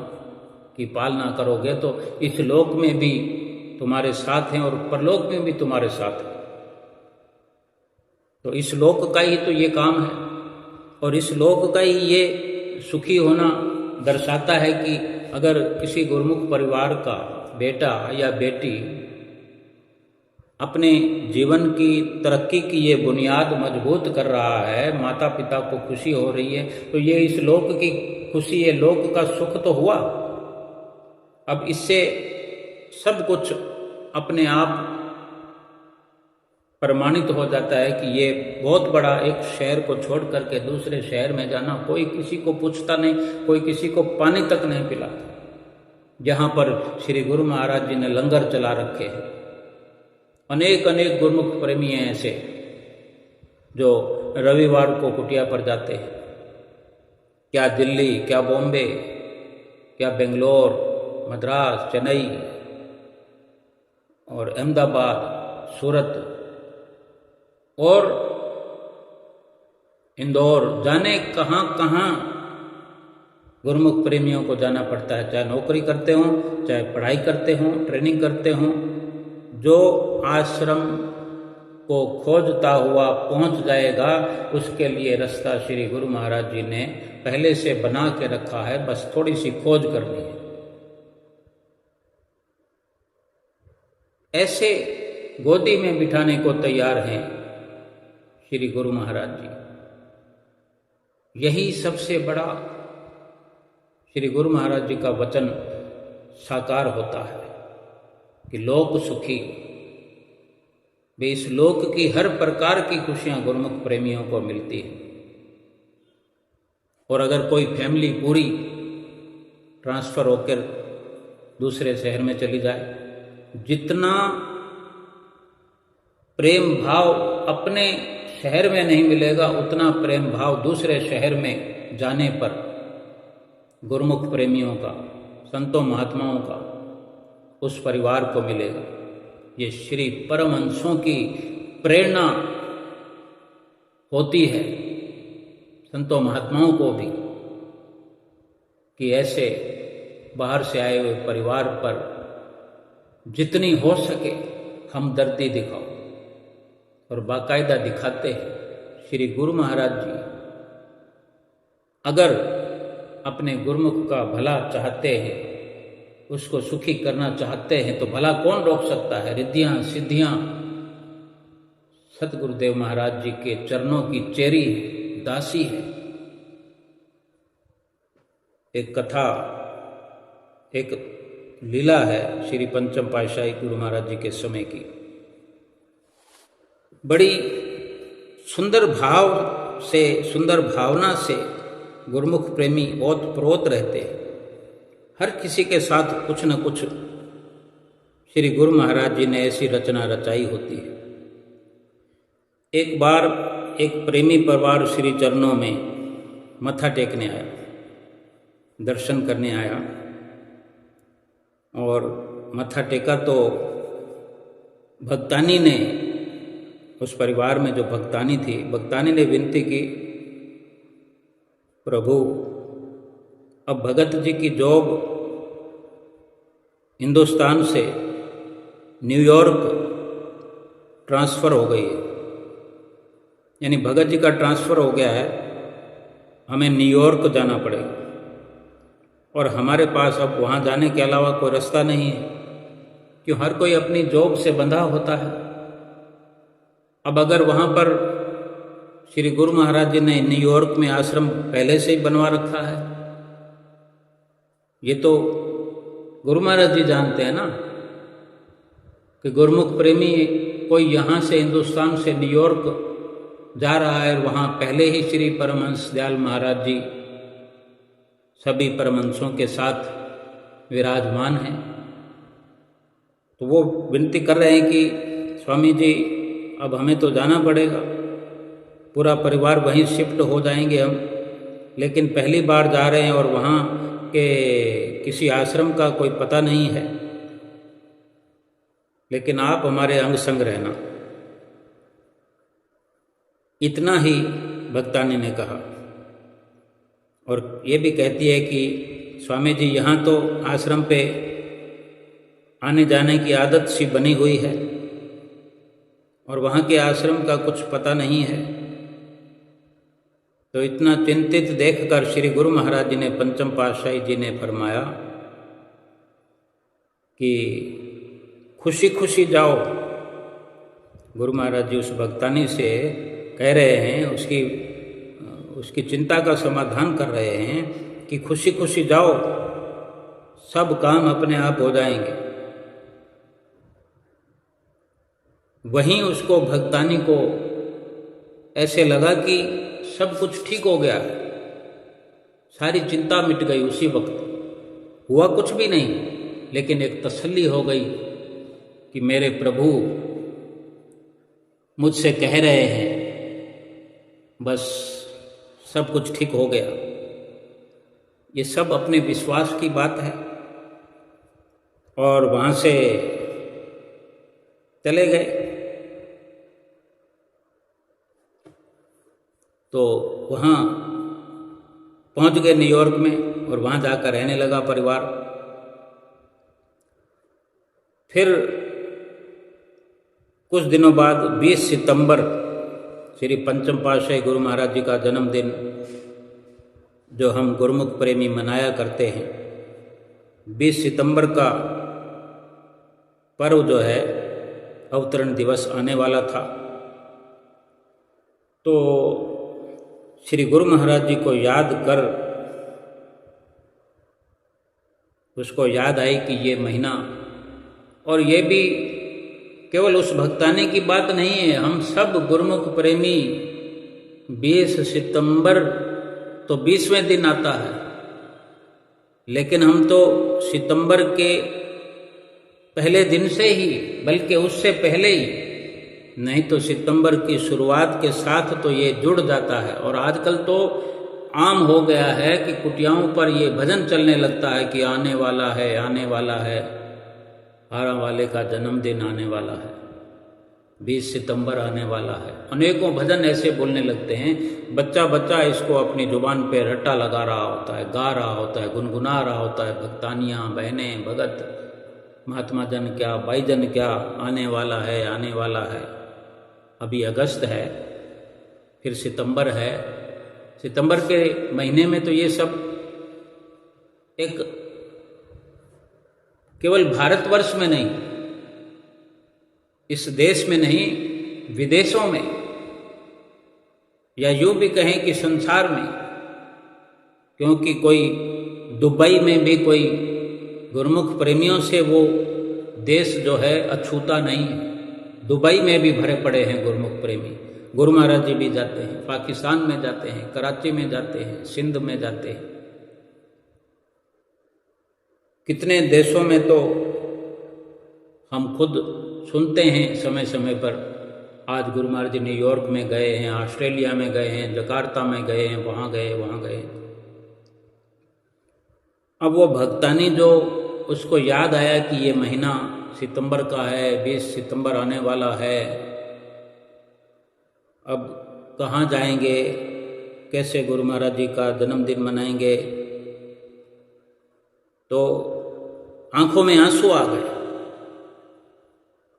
की पालना करोगे तो इस लोक में भी तुम्हारे साथ हैं और परलोक में भी तुम्हारे साथ हैं। तो इस लोक का ही तो ये काम है, और इस लोक का ही ये सुखी होना दर्शाता है कि अगर किसी गुरुमुख परिवार का बेटा या बेटी अपने जीवन की तरक्की की ये बुनियाद मजबूत कर रहा है, माता पिता को खुशी हो रही है, तो ये इस लोक की खुशी, ये लोक का सुख तो हुआ। अब इससे सब कुछ अपने आप प्रमाणित हो जाता है कि ये बहुत बड़ा एक शहर को छोड़ करके दूसरे शहर में जाना, कोई किसी को पूछता नहीं, कोई किसी को पानी तक नहीं पिलाता। जहाँ पर श्री गुरु महाराज जी ने लंगर चला रखे हैं। अनेक अनेक गुरुमुख प्रेमी हैं ऐसे जो रविवार को कुटिया पर जाते हैं। क्या दिल्ली, क्या बॉम्बे, क्या बेंगलोर, मद्रास, चेन्नई और अहमदाबाद, सूरत और इंदौर, जाने कहाँ कहाँ गुरुमुख प्रेमियों को जाना पड़ता है। चाहे नौकरी करते हों, चाहे पढ़ाई करते हों, ट्रेनिंग करते हों, जो आश्रम को खोजता हुआ पहुंच जाएगा उसके लिए रास्ता श्री गुरु महाराज जी ने पहले से बना के रखा है, बस थोड़ी सी खोज करनी है। ऐसे गोदी में बिठाने को तैयार हैं श्री गुरु महाराज जी। यही सबसे बड़ा श्री गुरु महाराज जी का वचन साकार होता है कि लोक सुखी। वे इस लोक की हर प्रकार की खुशियां गुरुमुख प्रेमियों को मिलती है। और अगर कोई फैमिली पूरी ट्रांसफर होकर दूसरे शहर में चली जाए, जितना प्रेम भाव अपने शहर में नहीं मिलेगा उतना प्रेम भाव दूसरे शहर में जाने पर गुरुमुख प्रेमियों का, संतों महात्माओं का, उस परिवार को मिलेगा। ये श्री परमहंसों की प्रेरणा होती है संतों महात्माओं को भी कि ऐसे बाहर से आए हुए परिवार पर जितनी हो सके हमदर्दी दिखाओ। और बाकायदा दिखाते हैं। श्री गुरु महाराज जी अगर अपने गुरुमुख का भला चाहते हैं, उसको सुखी करना चाहते हैं, तो भला कौन रोक सकता है। रिद्धियां सिद्धियां सतगुरुदेव महाराज जी के चरणों की चेरी है, दासी है। एक कथा, एक लीला है श्री पंचम पातशाही गुरु महाराज जी के समय की। बड़ी सुंदर भाव से, सुंदर भावना से गुरुमुख प्रेमी ओत प्रोत रहते हैं। हर किसी के साथ कुछ न कुछ श्री गुरु महाराज जी ने ऐसी रचना रचाई होती है। एक बार एक प्रेमी परिवार श्री चरणों में मत्था टेकने आया, दर्शन करने आया, और मत्था टेका तो भक्तानी ने, उस परिवार में जो भक्तानी थी, भक्तानी ने विनती की, प्रभु अब भगत जी की जॉब हिंदुस्तान से न्यूयॉर्क ट्रांसफ़र हो गई है, यानी भगत जी का ट्रांसफ़र हो गया है, हमें न्यूयॉर्क जाना पड़ेगा, और हमारे पास अब वहाँ जाने के अलावा कोई रास्ता नहीं है, क्यों हर कोई अपनी जॉब से बंधा होता है। अब अगर वहाँ पर श्री गुरु महाराज जी ने न्यूयॉर्क में आश्रम पहले से ही बनवा रखा है, ये तो गुरु महाराज जी जानते हैं ना कि गुरुमुख प्रेमी कोई यहाँ से हिंदुस्तान से न्यूयॉर्क जा रहा है, वहाँ पहले ही श्री परमहंस दयाल महाराज जी सभी परमहंसों के साथ विराजमान हैं। तो वो विनती कर रहे हैं कि स्वामी जी अब हमें तो जाना पड़ेगा, पूरा परिवार वहीं शिफ्ट हो जाएंगे हम, लेकिन पहली बार जा रहे हैं और वहाँ के किसी आश्रम का कोई पता नहीं है, लेकिन आप हमारे अंग संग रहना। इतना ही भक्तानी ने कहा, और ये भी कहती है कि स्वामी जी यहाँ तो आश्रम पे आने जाने की आदत सी बनी हुई है, और वहाँ के आश्रम का कुछ पता नहीं है। तो इतना चिंतित देखकर श्री गुरु महाराज जी ने, पंचम पातशाही जी ने फरमाया कि खुशी खुशी जाओ। गुरु महाराज जी उस भक्तानी से कह रहे हैं, उसकी चिंता का समाधान कर रहे हैं कि खुशी खुशी जाओ, सब काम अपने आप हो जाएंगे। वहीं उसको, भक्तानी को ऐसे लगा कि सब कुछ ठीक हो गया, सारी चिंता मिट गई। उसी वक्त हुआ कुछ भी नहीं, लेकिन एक तसल्ली हो गई कि मेरे प्रभु मुझसे कह रहे हैं, बस सब कुछ ठीक हो गया। ये सब अपने विश्वास की बात है। और वहाँ से चले गए। तो वहाँ पहुँच गए न्यूयॉर्क में, और वहाँ जाकर रहने लगा परिवार। फिर कुछ दिनों बाद 20 सितंबर श्री पंचम पातशाही गुरु महाराज जी का जन्मदिन, जो हम गुरुमुख प्रेमी मनाया करते हैं, 20 सितंबर का पर्व जो है, अवतरण दिवस आने वाला था। तो श्री गुरु महाराज जी को याद कर उसको याद आई कि ये महीना, और ये भी केवल उस भक्तानी की बात नहीं है, हम सब गुरुमुख प्रेमी 20 सितंबर तो 20वें दिन आता है, लेकिन हम तो सितंबर के पहले दिन से ही, बल्कि उससे पहले ही, नहीं तो सितंबर की शुरुआत के साथ तो ये जुड़ जाता है। और आजकल तो आम हो गया है कि कुटियाओं पर ये भजन चलने लगता है कि आने वाला है, आने वाला है, हारा वाले का जन्मदिन आने वाला है, 20 सितंबर आने वाला है। अनेकों भजन ऐसे बोलने लगते हैं, बच्चा बच्चा इसको अपनी जुबान पे रट्टा लगा रहा होता है, गा रहा होता है, गुनगुना रहा होता है। भक्तानियाँ, बहनें, भगत महात्मा जन क्या, भाई जन क्या, आने वाला है, आने वाला है। अभी अगस्त है, फिर सितंबर है। सितंबर के महीने में तो ये सब एक केवल भारतवर्ष में नहीं, इस देश में नहीं, विदेशों में, या यूँ भी कहें कि संसार में, क्योंकि कोई दुबई में भी कोई गुरुमुख प्रेमियों से वो देश जो है अछूता नहीं। दुबई में भी भरे पड़े हैं गुरुमुख प्रेमी। गुरु महाराज जी भी जाते हैं, पाकिस्तान में जाते हैं, कराची में जाते हैं, सिंध में जाते हैं, कितने देशों में तो हम खुद सुनते हैं समय समय पर। आज गुरु महाराज जी न्यूयॉर्क में गए हैं, ऑस्ट्रेलिया में गए हैं, जकार्ता में गए हैं, वहाँ गए, वहाँ गए। अब वो भक्तानी जो उसको याद आया कि ये महीना सितंबर का है, 20 सितंबर आने वाला है, अब कहाँ जाएंगे, कैसे गुरु महाराज जी का जन्मदिन मनाएंगे, तो आंखों में आंसू आ गए।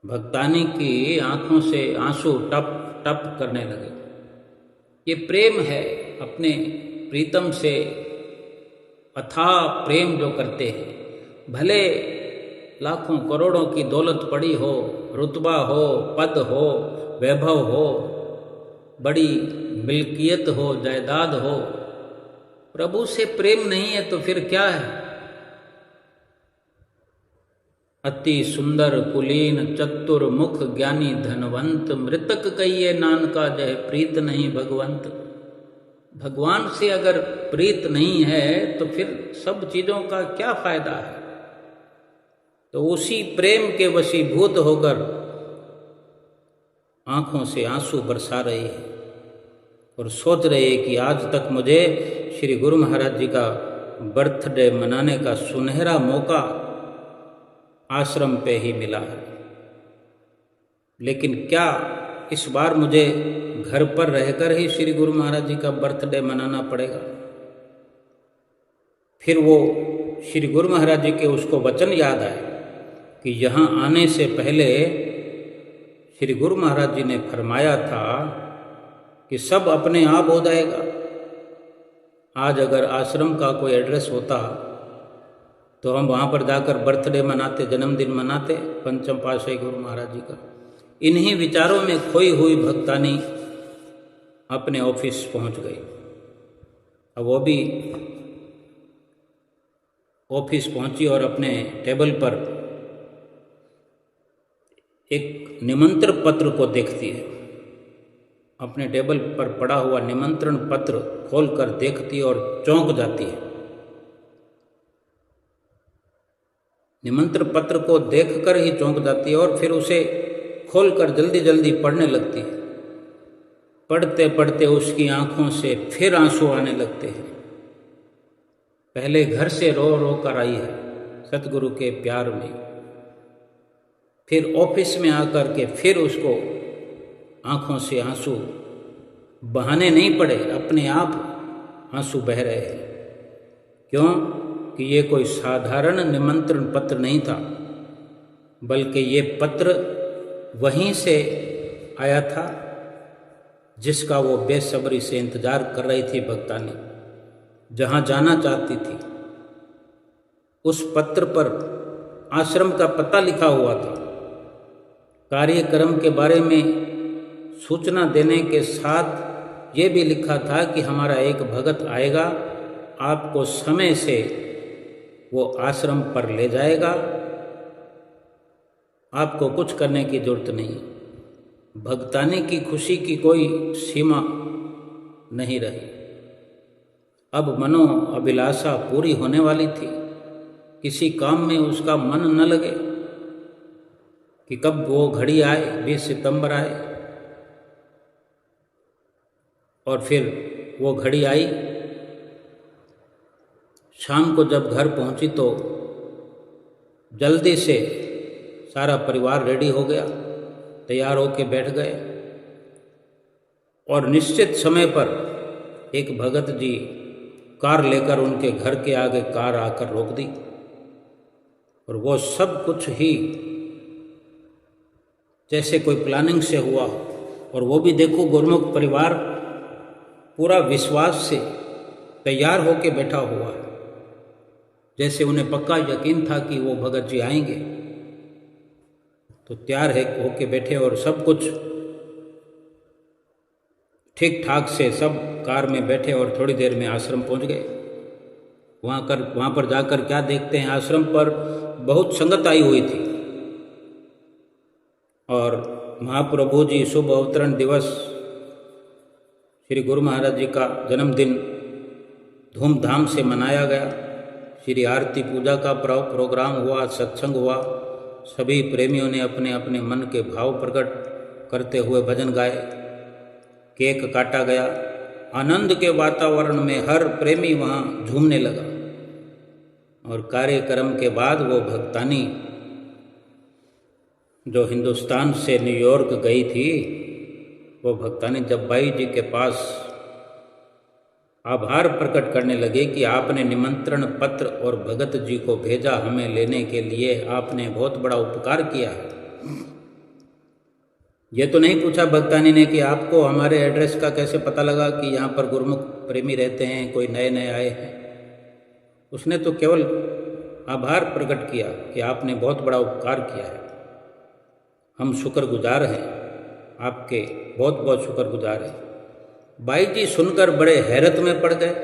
भक्तानी की आंखों से आंसू टप टप करने लगे। ये प्रेम है, अपने प्रीतम से अथाह प्रेम जो करते हैं। भले लाखों करोड़ों की दौलत पड़ी हो, रुतबा हो, पद हो, वैभव हो, बड़ी मिल्कियत हो, जायदाद हो, प्रभु से प्रेम नहीं है तो फिर क्या है। अति सुंदर कुलीन चतुर मुख ज्ञानी धनवंत, मृतक कहिए नानका जय प्रीत नहीं भगवंत। भगवान से अगर प्रीत नहीं है तो फिर सब चीजों का क्या फायदा है। तो उसी प्रेम के वशीभूत होकर आंखों से आंसू बरसा रहे हैं और सोच रहे हैं कि आज तक मुझे श्री गुरु महाराज जी का बर्थडे मनाने का सुनहरा मौका आश्रम पे ही मिला है, लेकिन क्या इस बार मुझे घर पर रहकर ही श्री गुरु महाराज जी का बर्थडे मनाना पड़ेगा। फिर वो श्री गुरु महाराज जी के उसको वचन याद आए कि यहाँ आने से पहले श्री गुरु महाराज जी ने फरमाया था कि सब अपने आप हो जाएगा। आज अगर आश्रम का कोई एड्रेस होता तो हम वहाँ पर जाकर बर्थडे मनाते, जन्मदिन मनाते पंचम पातशाही गुरु महाराज जी का। इन्हीं विचारों में खोई हुई भक्तानी अपने ऑफिस पहुँच गई। अब वो भी ऑफिस पहुँची और अपने टेबल पर एक निमंत्रण पत्र को देखती है। अपने टेबल पर पड़ा हुआ निमंत्रण पत्र खोलकर देखती और चौंक जाती है। निमंत्रण पत्र को देखकर ही चौंक जाती है और फिर उसे खोलकर जल्दी जल्दी पढ़ने लगती है। पढ़ते पढ़ते उसकी आंखों से फिर आंसू आने लगते हैं। पहले घर से रो रो कर आई है सतगुरु के प्यार में, फिर ऑफिस में आकर के फिर उसको आंखों से आंसू बहाने नहीं पड़े, अपने आप आंसू बह रहे हैं। क्यों कि ये कोई साधारण निमंत्रण पत्र नहीं था, बल्कि ये पत्र वहीं से आया था जिसका वो बेसब्री से इंतजार कर रही थी भक्तानी, जहाँ जाना चाहती थी। उस पत्र पर आश्रम का पता लिखा हुआ था, कार्यक्रम के बारे में सूचना देने के साथ ये भी लिखा था कि हमारा एक भगत आएगा, आपको समय से वो आश्रम पर ले जाएगा, आपको कुछ करने की जरूरत नहीं। भक्तानी की खुशी की कोई सीमा नहीं रही। अब मनो अभिलाषा पूरी होने वाली थी। किसी काम में उसका मन न लगे कि कब वो घड़ी आए, 20 सितंबर आए। और फिर वो घड़ी आई। शाम को जब घर पहुंची तो जल्दी से सारा परिवार रेडी हो गया, तैयार होके बैठ गए और निश्चित समय पर एक भगत जी कार लेकर उनके घर के आगे कार आकर रोक दी और वो सब कुछ ही जैसे कोई प्लानिंग से हुआ हो। और वो भी देखो गुरुमुख परिवार पूरा विश्वास से तैयार होके बैठा हुआ है, जैसे उन्हें पक्का यकीन था कि वो भगत जी आएंगे, तो तैयार है होके बैठे और सब कुछ ठीक ठाक से सब कार में बैठे और थोड़ी देर में आश्रम पहुंच गए। वहाँ पर जाकर क्या देखते हैं, आश्रम पर बहुत संगत आई हुई थी और महाप्रभु जी शुभ अवतरण दिवस श्री गुरु महाराज जी का जन्मदिन धूमधाम से मनाया गया। श्री आरती पूजा का प्रोग्राम हुआ, सत्संग हुआ, सभी प्रेमियों ने अपने अपने मन के भाव प्रकट करते हुए भजन गाए, केक काटा गया। आनंद के वातावरण में हर प्रेमी वहाँ झूमने लगा। और कार्यक्रम के बाद वो भक्तानी जो हिंदुस्तान से न्यूयॉर्क गई थी, वो भक्तानी जब बाई जी के पास आभार प्रकट करने लगे कि आपने निमंत्रण पत्र और भगत जी को भेजा हमें लेने के लिए, आपने बहुत बड़ा उपकार किया है। ये तो नहीं पूछा भक्तानी ने कि आपको हमारे एड्रेस का कैसे पता लगा कि यहाँ पर गुरुमुख प्रेमी रहते हैं, कोई नए नए आए हैं। उसने तो केवल आभार प्रकट किया कि आपने बहुत बड़ा उपकार किया है, हम शुक्रगुजार हैं, आपके बहुत बहुत शुक्रगुजार हैं। बाई जी सुनकर बड़े हैरत में पड़ गए।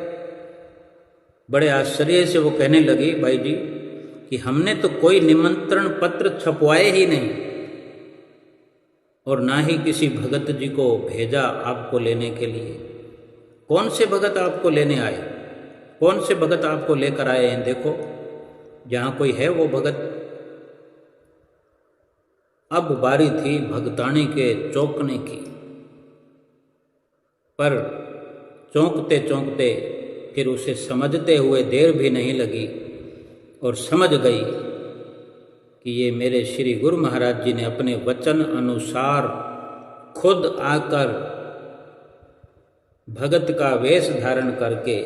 बड़े आश्चर्य से वो कहने लगी बाई जी कि हमने तो कोई निमंत्रण पत्र छपवाए ही नहीं और ना ही किसी भगत जी को भेजा आपको लेने के लिए। कौन से भगत आपको लेने आए, कौन से भगत आपको लेकर आए हैं? देखो जहाँ कोई है वो भगत। अब बारी थी भगतानी के चौंकने की, पर चौंकते चौंकते फिर उसे समझते हुए देर भी नहीं लगी और समझ गई कि ये मेरे श्री गुरु महाराज जी ने अपने वचन अनुसार खुद आकर भगत का वेश धारण करके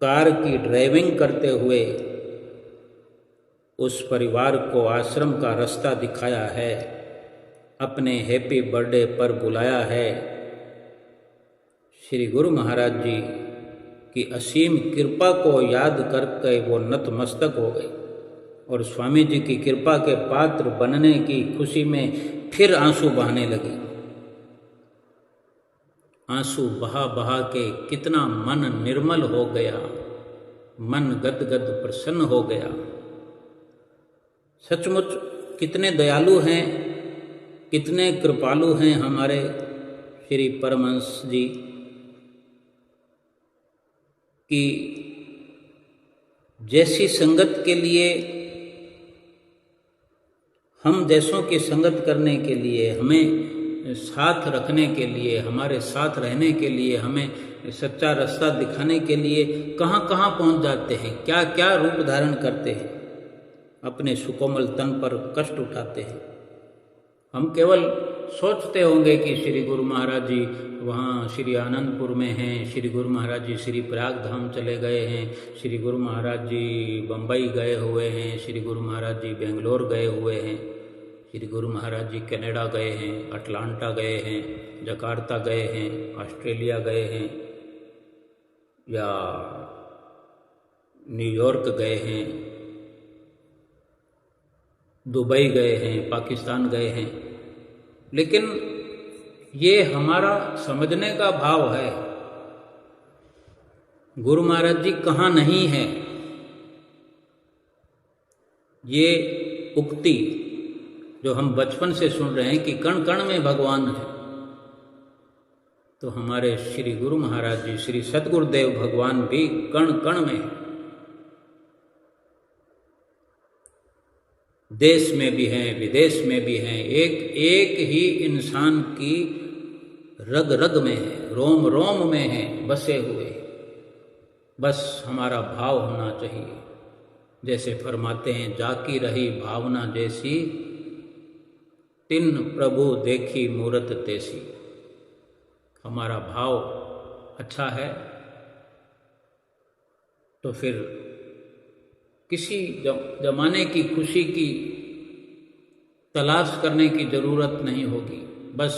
कार की ड्राइविंग करते हुए उस परिवार को आश्रम का रास्ता दिखाया है, अपने हैप्पी बर्थडे पर बुलाया है। श्री गुरु महाराज जी की असीम कृपा को याद करके वो नतमस्तक हो गई और स्वामी जी की कृपा के पात्र बनने की खुशी में फिर आंसू बहाने लगी। आंसू बहा बहा के कितना मन निर्मल हो गया, मन गदगद प्रसन्न हो गया। सचमुच कितने दयालु हैं, कितने कृपालु हैं हमारे श्री परमहंस जी कि जैसी संगत के लिए, हम जैसों की संगत करने के लिए, हमें साथ रखने के लिए, हमारे साथ रहने के लिए, हमें सच्चा रास्ता दिखाने के लिए कहाँ कहाँ पहुँच जाते हैं, क्या क्या रूप धारण करते हैं, अपने सुकोमल तन पर कष्ट उठाते हैं। हम केवल सोचते होंगे कि श्री गुरु महाराज जी वहाँ श्री आनंदपुर में हैं, श्री गुरु महाराज जी श्री प्रयाग धाम चले गए हैं, श्री गुरु महाराज जी बम्बई गए हुए हैं, श्री गुरु महाराज जी बेंगलोर गए हुए हैं, श्री गुरु महाराज जी कनाडा गए हैं, अटलांटा गए हैं, जकार्ता गए हैं, ऑस्ट्रेलिया गए हैं या न्यूयॉर्क गए हैं, दुबई गए हैं, पाकिस्तान गए हैं। लेकिन ये हमारा समझने का भाव है। गुरु महाराज जी कहाँ नहीं है, ये उक्ति जो हम बचपन से सुन रहे हैं कि कण कण में भगवान है, तो हमारे श्री गुरु महाराज जी श्री सद्गुरुदेव भगवान भी कण कण में है। देश में भी हैं, विदेश में भी हैं, एक एक ही इंसान की रग रग में है, रोम रोम में है बसे हुए। बस हमारा भाव होना चाहिए। जैसे फरमाते हैं, जाकी रही भावना जैसी, तिन प्रभु देखी मूरत तैसी। हमारा भाव अच्छा है तो फिर किसी जमाने की खुशी की तलाश करने की ज़रूरत नहीं होगी। बस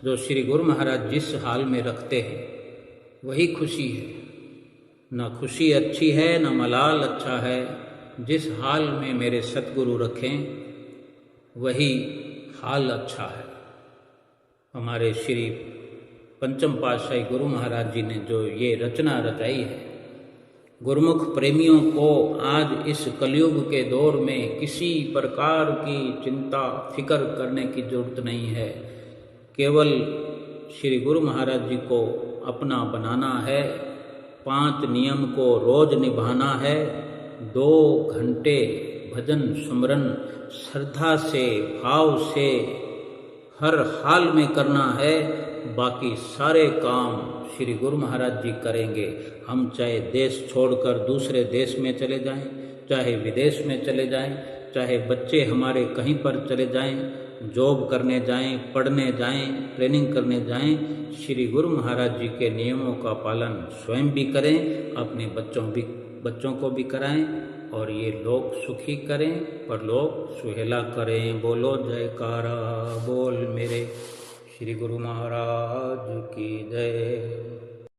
जो श्री गुरु महाराज जिस हाल में रखते हैं वही खुशी है। न खुशी अच्छी है न मलाल अच्छा है, जिस हाल में मेरे सतगुरु रखें वही हाल अच्छा है। हमारे श्री पंचम पातशाही गुरु महाराज जी ने जो ये रचना रचाई है, गुरुमुख प्रेमियों को आज इस कलयुग के दौर में किसी प्रकार की चिंता फिक्र करने की जरूरत नहीं है। केवल श्री गुरु महाराज जी को अपना बनाना है, 5 नियम को रोज निभाना है, 2 घंटे भजन सुमरन श्रद्धा से भाव से हर हाल में करना है। बाकी सारे काम श्री गुरु महाराज जी करेंगे। हम चाहे देश छोड़कर दूसरे देश में चले जाएं, चाहे विदेश में चले जाएं, चाहे बच्चे हमारे कहीं पर चले जाएं, जॉब करने जाएं, पढ़ने जाएं, ट्रेनिंग करने जाएं, श्री गुरु महाराज जी के नियमों का पालन स्वयं भी करें, अपने बच्चों को भी कराएं और ये लोग सुखी करें, परलोक सुहेला करें। बोलो जयकारा बोल मेरे श्री गुरु महाराज की जय।